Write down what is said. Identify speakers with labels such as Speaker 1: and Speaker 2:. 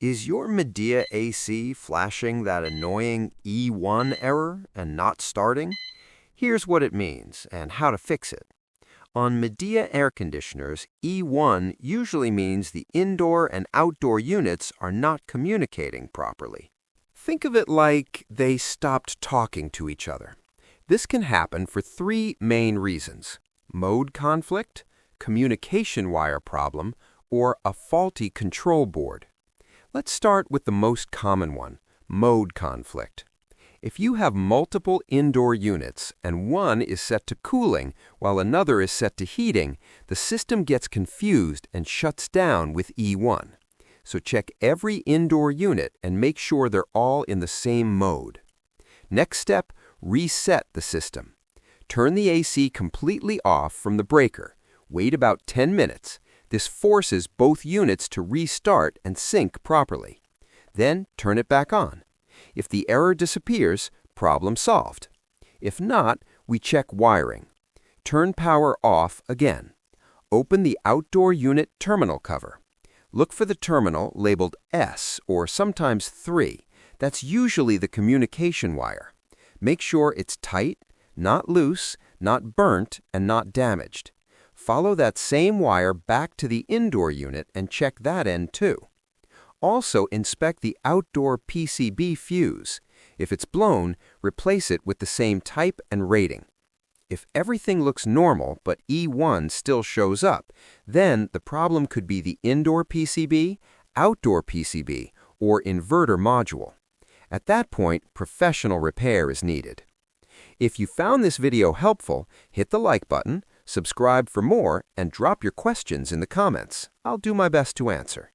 Speaker 1: Is your Midea AC flashing that annoying E1 error and not starting? Here's what it means and how to fix it. On Midea air conditioners, E1 usually means the indoor and outdoor units are not communicating properly. Think of it like they stopped talking to each other. This can happen for three main reasons: mode conflict, communication wire problem, or a faulty control board. Let's start with the most common one, mode conflict. If you have multiple indoor units and one is set to cooling while another is set to heating, the system gets confused and shuts down with E1. So check every indoor unit and make sure they're all in the same mode. Next step, reset the system. Turn the AC completely off from the breaker. Wait about 10 minutes. This forces both units to restart and sync properly. Then turn it back on. If the error disappears, problem solved. If not, we check wiring. Turn power off again. Open the outdoor unit terminal cover. Look for the terminal labeled S or sometimes 3. That's usually the communication wire. Make sure it's tight, not loose, not burnt, and not damaged. Follow that same wire back to the indoor unit and check that end too. Also, inspect the outdoor PCB fuse. If it's blown, replace it with the same type and rating. If everything looks normal but E1 still shows up, then the problem could be the indoor PCB, outdoor PCB, or inverter module. At that point, professional repair is needed. If you found this video helpful, hit the like button, subscribe for more, and drop your questions in the comments. I'll do my best to answer.